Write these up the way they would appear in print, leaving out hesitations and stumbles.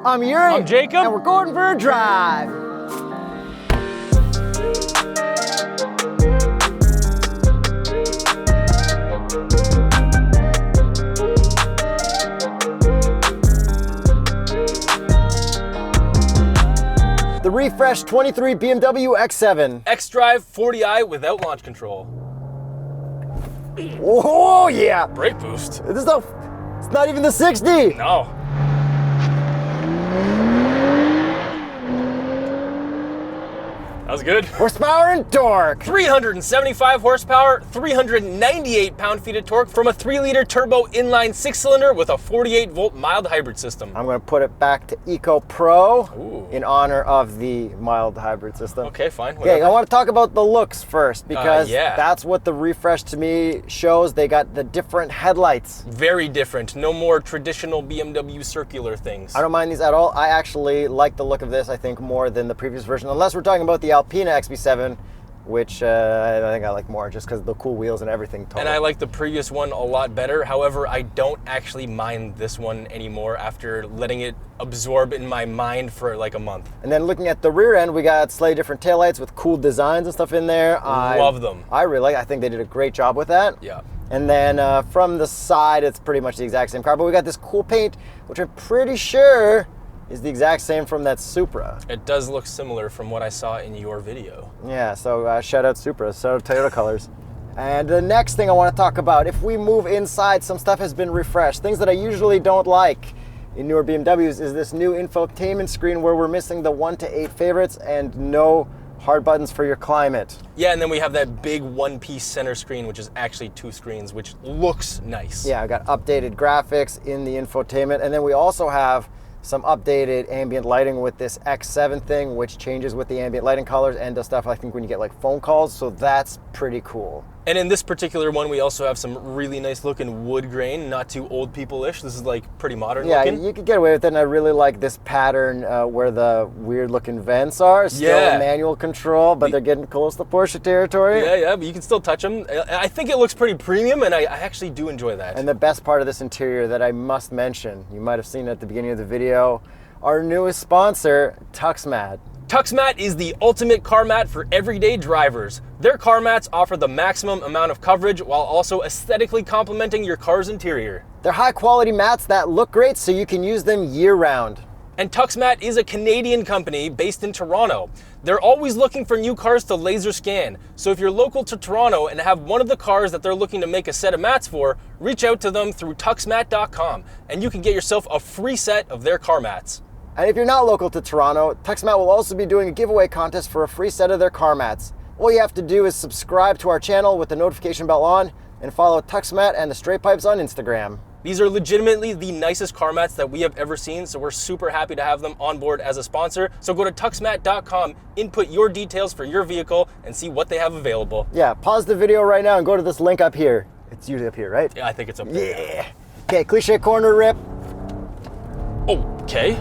I'm Yuri. I'm Jacob. And we're going for a drive. The refreshed 23 BMW X7 XDrive 40i without launch control. Oh yeah! Brake boost. It's not even the 60. No. That was good. Horsepower and torque. 375 horsepower, 398 pound-feet of torque from a 3-liter turbo inline 6-cylinder with a 48-volt mild hybrid system. I'm going to put it back to Eco Pro Ooh. in honor of the mild hybrid system. Okay, fine. Whatever. Okay, I want to talk about the looks first because yeah. that's what the refresh to me shows. They got the different headlights. Very different. No more traditional BMW circular things. I don't mind these at all. I actually like the look of this, I think, more than the previous version, unless we're talking about the Alpina XB7, which I think I like more just because of the cool wheels and everything. Totally. And I like the previous one a lot better. However, I don't actually mind this one anymore after letting it absorb in my mind for like a month. And then looking at the rear end, we got slightly different taillights with cool designs and stuff in there. Love them. I really like. I think they did a great job with that. Yeah. And then from the side, it's pretty much the exact same car, but we got this cool paint, which I'm pretty sure is the exact same from that Supra. It does look similar from what I saw in your video. Yeah, so shout out Supra, shout out Toyota colors. And the next thing I want to talk about, if we move inside, some stuff has been refreshed. Things that I usually don't like in newer BMWs is this new infotainment screen where we're missing the 1 to 8 favorites and no hard buttons for your climate. Yeah, and then we have that big one-piece center screen, which is actually 2 screens, which looks nice. Yeah, I got updated graphics in the infotainment, and then we also have some updated ambient lighting with this X7 thing, which changes with the ambient lighting colors and does stuff I think when you get like phone calls, so that's pretty cool. And in this particular one, we also have some really nice looking wood grain, not too old people-ish. This is like pretty modern looking. Yeah, you could get away with it, and I really like this pattern where the weird looking vents are. Still manual control, but they're getting close to Porsche territory. Yeah, but you can still touch them. I think it looks pretty premium, and I actually do enjoy that. And the best part of this interior that I must mention, you might have seen it at the beginning of the video, our newest sponsor, TuxMat. TuxMat is the ultimate car mat for everyday drivers. Their car mats offer the maximum amount of coverage while also aesthetically complementing your car's interior. They're high quality mats that look great so you can use them year round. And TuxMat is a Canadian company based in Toronto. They're always looking for new cars to laser scan. So if you're local to Toronto and have one of the cars that they're looking to make a set of mats for, reach out to them through tuxmat.com and you can get yourself a free set of their car mats. And if you're not local to Toronto, TuxMat will also be doing a giveaway contest for a free set of their car mats. All you have to do is subscribe to our channel with the notification bell on and follow TuxMat and TheStraightPipes on Instagram. These are legitimately the nicest car mats that we have ever seen, so we're super happy to have them on board as a sponsor. So go to tuxmat.com, input your details for your vehicle, and see what they have available. Yeah, pause the video right now and go to this link up here. It's usually up here, right? Yeah, I think it's up there. Yeah. Okay, cliche corner rip. Okay.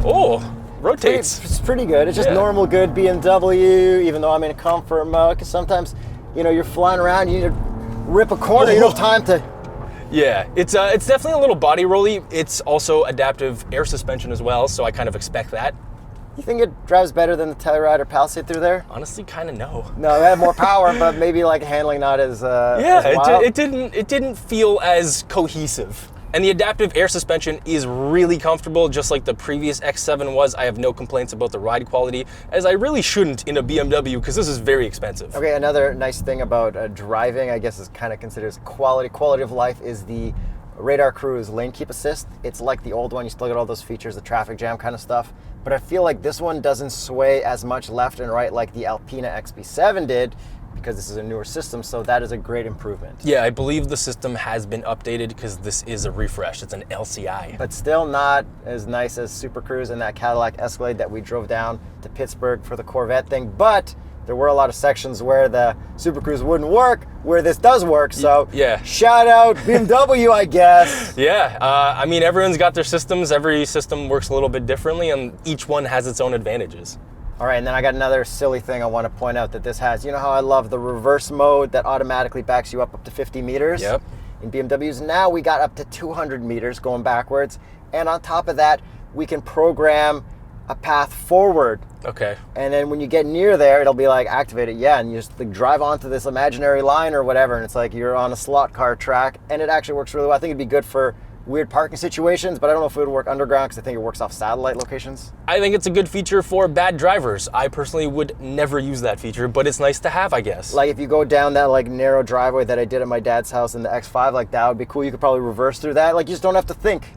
Oh, rotates. It's pretty good. It's just normal good BMW, even though I'm in comfort mode, because sometimes, you're flying around, you need to rip a corner, you don't have time to. Yeah, it's definitely a little body rolly. It's also adaptive air suspension as well, so I kind of expect that. You think it drives better than the Telluride or Palisade through there? Honestly, kind of no. No, it had more power, but maybe like handling not as as wild. It didn't feel as cohesive. And the adaptive air suspension is really comfortable, just like the previous X7 was. I have no complaints about the ride quality, as I really shouldn't in a BMW, because this is very expensive. Okay, another nice thing about driving, I guess is kind of considered quality of life, is the radar cruise lane keep assist. It's like the old one, you still get all those features, the traffic jam kind of stuff, but I feel like this one doesn't sway as much left and right like the Alpina XB7 did, because this is a newer system, so that is a great improvement. Yeah, I believe the system has been updated because this is a refresh. It's an LCI. But still not as nice as Super Cruise and that Cadillac Escalade that we drove down to Pittsburgh for the Corvette thing, but there were a lot of sections where the Super Cruise wouldn't work, where this does work, so shout out BMW, I guess. Yeah, I mean, everyone's got their systems. Every system works a little bit differently, and each one has its own advantages. All right, and then I got another silly thing I want to point out that this has. You know how I love the reverse mode that automatically backs you up to 50 meters? Yep. In BMWs, now we got up to 200 meters going backwards. And on top of that, we can program a path forward. Okay. And then when you get near there, it'll be like activate it, yeah, and you just like drive onto this imaginary line or whatever, and it's like you're on a slot car track, and it actually works really well. I think it'd be good for weird parking situations, but I don't know if it would work underground because I think it works off satellite locations. I think it's a good feature for bad drivers. I personally would never use that feature, but it's nice to have, I guess. Like if you go down that like narrow driveway that I did at my dad's house in the X5, like that would be cool. You could probably reverse through that. Like you just don't have to think.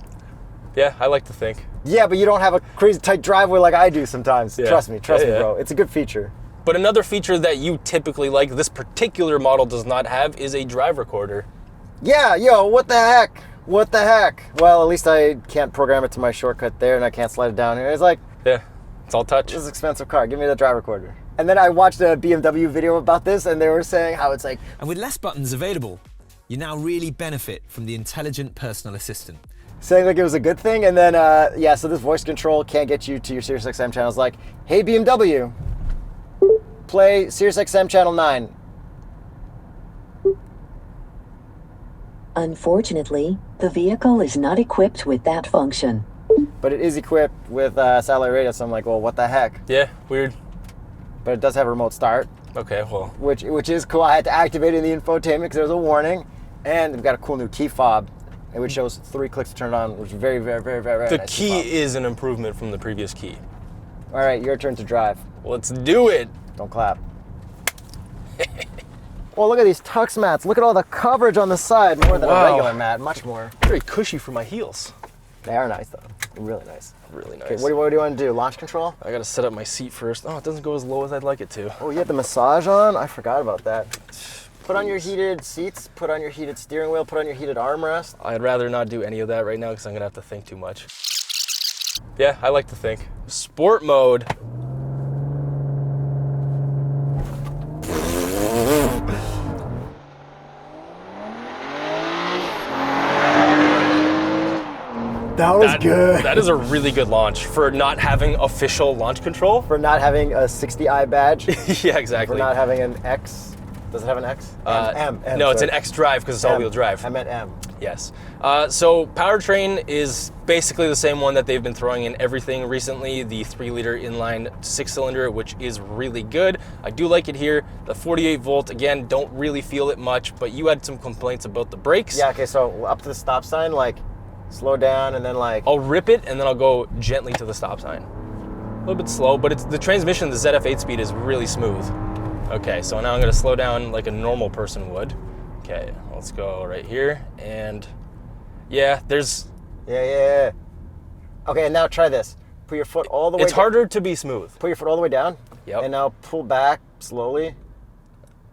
Yeah, I like to think. Yeah, but you don't have a crazy tight driveway like I do sometimes. Yeah. Trust me, bro. It's a good feature. But another feature that you typically like, this particular model does not have, is a drive recorder. Yeah, yo, what the heck? What the heck? Well, at least I can't program it to my shortcut there, and I can't slide it down here. It's like, yeah, it's all touch. this is an expensive car. Give me the drive recorder. And then I watched a BMW video about this, and they were saying how it's like... And with less buttons available, you now really benefit from the intelligent personal assistant. Saying like it was a good thing, and then, yeah, so this voice control can't get you to your SiriusXM channels. Like, hey, BMW, play SiriusXM channel 9. Unfortunately, the vehicle is not equipped with that function. But it is equipped with satellite radio, so I'm like, well, what the heck? Yeah, weird. But it does have a remote start, Okay, well. which is cool. I had to activate it in the infotainment because there was a warning, and they've got a cool new key fob, which shows 3 clicks to turn it on, which is very, very, very, very, very The nice key fob. is an improvement from the previous key. All right, your turn to drive. Let's do it. Don't clap. Well, look at these TuxMats. Look at all the coverage on the side, more than Wow. a regular mat, much more. Very cushy for my heels. They are nice, though. Really nice. Really nice. Okay, what do you want to do? Launch control? I gotta set up my seat first. Oh, it doesn't go as low as I'd like it to. Oh, you have the massage on? I forgot about that. Put on your heated seats, put on your heated steering wheel, put on your heated armrest. I'd rather not do any of that right now because I'm gonna have to think too much. Yeah, I like to think. Sport mode. That was good. That is a really good launch for not having official launch control. For not having a 60i badge, Yeah, exactly. for not having an X. Does it have an X? M. No, it's sorry. an XDrive because it's all-wheel drive. I meant M. Yes. So powertrain is basically the same one that they've been throwing in everything recently, the 3-liter inline 6-cylinder, which is really good. I do like it here. The 48 volt, again, don't really feel it much, but you had some complaints about the brakes. Yeah, okay, so up to the stop sign, like, slow down and then like... I'll rip it and then I'll go gently to the stop sign. A little bit slow, but it's the transmission, the ZF 8-speed is really smooth. Okay, so now I'm gonna slow down like a normal person would. Okay, let's go right here, and yeah, there's... Yeah. Okay, and now try this. Put your foot all the way It's down. harder to be smooth. Put your foot all the way down. Yep. And now pull back slowly.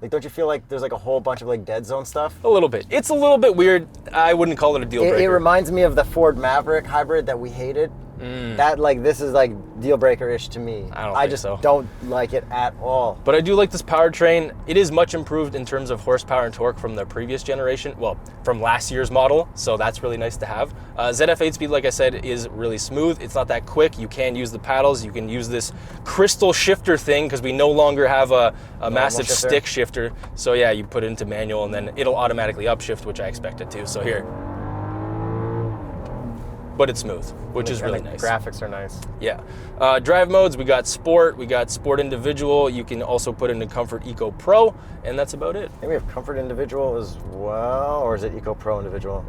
Like, don't you feel like there's like a whole bunch of like dead zone stuff? A little bit. It's a little bit weird. I wouldn't call it a deal breaker. It reminds me of the Ford Maverick hybrid that we hated. That, like, this is like deal breaker-ish to me. I don't think just so. don't like it at all. But I do like this powertrain. It is much improved in terms of horsepower and torque from the previous generation, well, from last year's model, so that's really nice to have. ZF 8-speed, like I said, is really smooth. It's not that quick. You can use the paddles. You can use this crystal shifter thing because we no longer have a massive shifter. stick shifter. So yeah, you put it into manual and then it'll automatically upshift, which I expect it to. So here. But it's smooth, which is really nice. Graphics are nice. Yeah. Drive modes, we got Sport Individual. You can also put into Comfort Eco Pro, and that's about it. I think we have Comfort Individual as well, or is it Eco Pro Individual?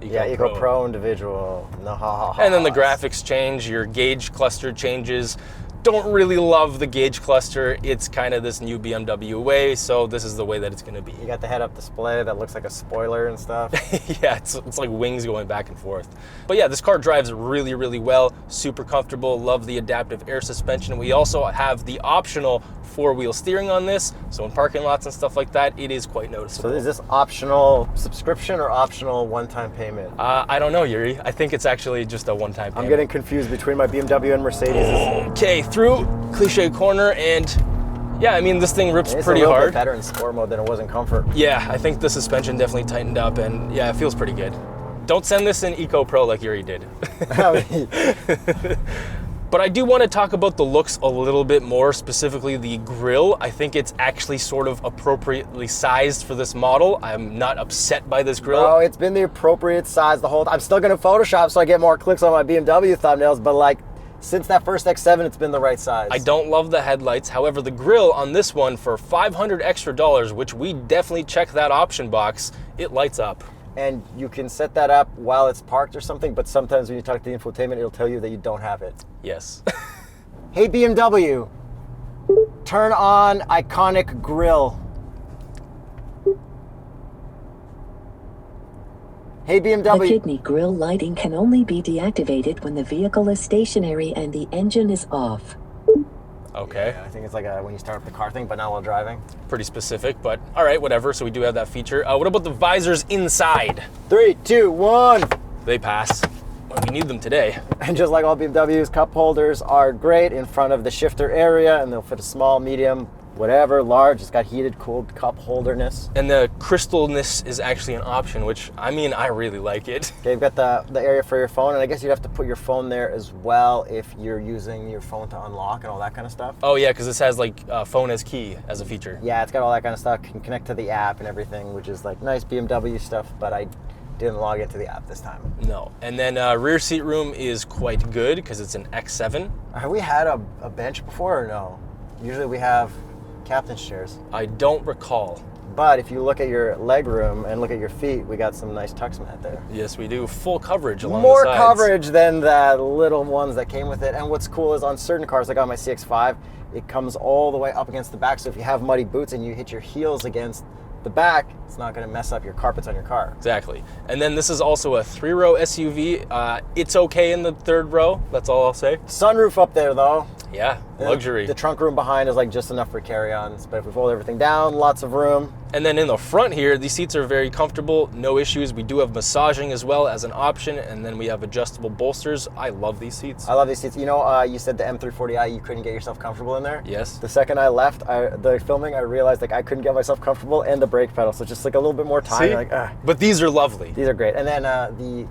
Eco Pro Individual. No. And then the graphics change, your gauge cluster changes. Don't really love the gauge cluster. It's kind of this new BMW way, so this is the way that it's going to be. You got the head-up display that looks like a spoiler and stuff. Yeah, it's like wings going back and forth. But yeah, this car drives really, really well, super comfortable, love the adaptive air suspension. We also have the optional 4-wheel steering on this, so in parking lots and stuff like that, it is quite noticeable. So is this optional subscription or optional one-time payment? I don't know, Yuri. I think it's actually just a one-time payment. I'm getting confused between my BMW and Mercedes. Okay, through cliche corner, and yeah, I mean, this thing rips It's pretty a little hard. bit better in sport mode than it was in comfort. Yeah, I think the suspension definitely tightened up, and yeah, it feels pretty good. Don't send this in Eco Pro like Yuri did. But I do want to talk about the looks a little bit more, specifically the grille. I think it's actually sort of appropriately sized for this model. I'm not upset by this grille. Oh, it's been the appropriate size the whole time. I'm still going to Photoshop so I get more clicks on my BMW thumbnails, but like, since that first X7, it's been the right size. I don't love the headlights. However, the grille on this one for $500 extra, which we definitely check that option box, it lights up. And you can set that up while it's parked or something, but sometimes when you talk to the infotainment, it'll tell you that you don't have it. Yes. Hey BMW, turn on iconic grille. Hey The BMW. kidney grille lighting can only be deactivated when the vehicle is stationary and the engine is off. Okay. Yeah, I think it's like when you start up the car thing, but not while driving. Pretty specific, but all right, whatever. So we do have that feature. What about the visors inside? 3, 2, 1. They pass. Well, we need them today. And just like all BMWs, cup holders are great in front of the shifter area, and they'll fit a small, medium, whatever, large. It's got heated, cooled cup holderness. And the crystalness is actually an option, which, I mean, I really like it. Okay, you've got the area for your phone, and I guess you'd have to put your phone there as well if you're using your phone to unlock and all that kind of stuff. Oh yeah, because this has like phone as key as a feature. Yeah, it's got all that kind of stuff. Can connect to the app and everything, which is like nice BMW stuff, but I didn't log into the app this time. No. And then rear seat room is quite good because it's an X7. Have we had a bench before or no? Usually we have captain's chairs. I don't recall. But if you look at your leg room and look at your feet, we got some nice TuxMat there. Yes, we do. Full coverage along More the sides. coverage than the little ones that came with it. And what's cool is on certain cars, like on my CX-5, it comes all the way up against the back. So if you have muddy boots and you hit your heels against the back, it's not going to mess up your carpets on your car. Exactly. And then this is also a 3-row SUV. It's okay in the 3rd row. That's all I'll say. Sunroof up there though. Yeah, luxury. The trunk room behind is like just enough for carry-ons, but if we fold everything down, lots of room. And then in the front here, these seats are very comfortable, no issues. We do have massaging as well as an option, and then we have adjustable bolsters. I love these seats. I love these seats. You know, you said the M340i, you couldn't get yourself comfortable in there? Yes. The second I left the filming, I realized like I couldn't get myself comfortable, and the brake pedal, so just like a little bit more time. See? Like, but these are lovely. these are great. And then the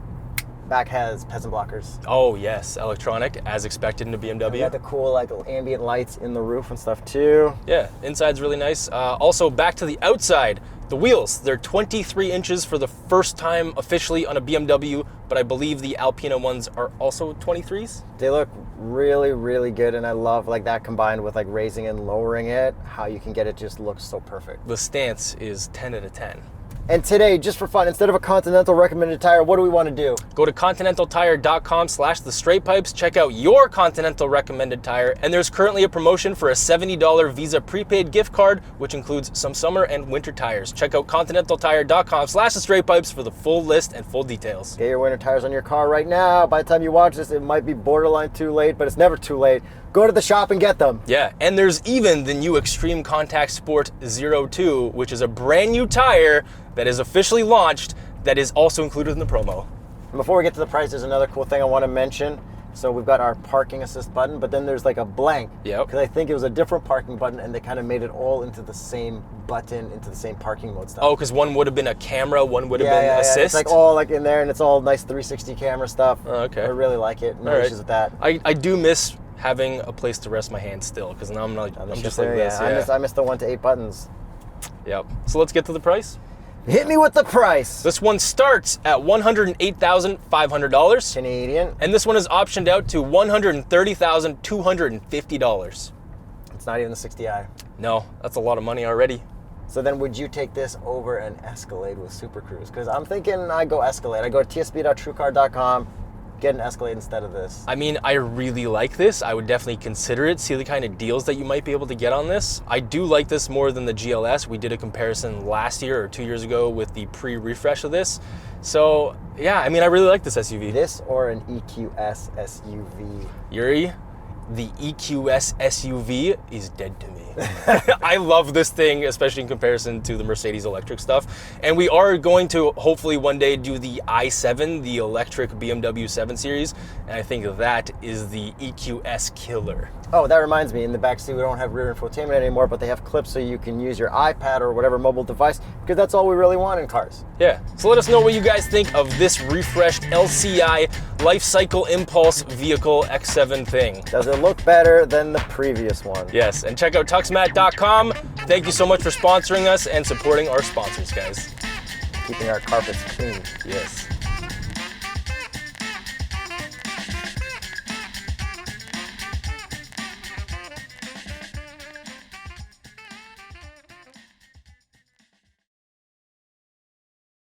back has peasant blockers. Oh yes, electronic, as expected in a We BMW. got the cool like ambient lights in the roof and stuff too. Yeah, inside's really nice. Also, back to the outside, the wheels, they're 23 inches for the first time officially on a BMW, but I believe the Alpina ones are also 23s. They look really, really good, and I love like that combined with like raising and lowering it, how you can get it just looks so perfect. The stance is 10 out of 10. And today, just for fun, instead of a Continental recommended tire, what do we want to do? Go to continentaltire.com/TheStraightPipes, check out your Continental recommended tire, and there's currently a promotion for a $70 Visa prepaid gift card, which includes some summer and winter tires. Check out continentaltire.com/TheStraightPipes for the full list and full details. Get your winter tires on your car right now. By the time you watch this, it might be borderline too late, but it's never too late. Go to the shop and get them. Yeah, and there's even the new Extreme Contact Sport 02, which is a brand new tire that is officially launched that is also included in the promo. And before we get to the price, there's another cool thing I want to mention. So we've got our parking assist button, but then there's like a blank. Yep. Because I think it was a different parking button, and they kind of made it all into the same button, into the same parking mode stuff. Oh, because one would have been a camera, one would have been assist? It's like all like in there, and it's all nice 360 camera stuff. Oh, okay. I really like it. No All right. issues with that. I do miss having a place to rest my hand still, because now I'm just like this. Yeah. I miss the 1 to 8 buttons. Yep. So let's get to the price. Hit me with the price. This one starts at $108,500. Canadian. And this one is optioned out to $130,250. It's not even the 60i. No, that's a lot of money already. So then would you take this over an Escalade with Super Cruise? Because I'm thinking I go Escalade. I go to tsb.truecar.com, get an Escalade instead of this. I mean, I really like this. I would definitely consider it, see the kind of deals that you might be able to get on this. I do like this more than the GLS. We did a comparison last year or 2 years ago with the pre-refresh of this. So yeah, I mean, I really like this SUV. This or an EQS SUV? Yuri, the EQS SUV is dead to me. I love this thing, especially in comparison to the Mercedes electric stuff. And we are going to hopefully one day do the i7, the electric BMW 7 Series. And I think that is the EQS killer. Oh, that reminds me, in the backseat we don't have rear infotainment anymore, but they have clips so you can use your iPad or whatever mobile device, because that's all we really want in cars. Yeah, so let us know what you guys think of this refreshed LCI Life Cycle Impulse Vehicle X7 thing. Does it look better than the previous one? Yes, and check out TuxMat.com. Thank you so much for sponsoring us and supporting our sponsors, guys. Keeping our carpets clean. Yes.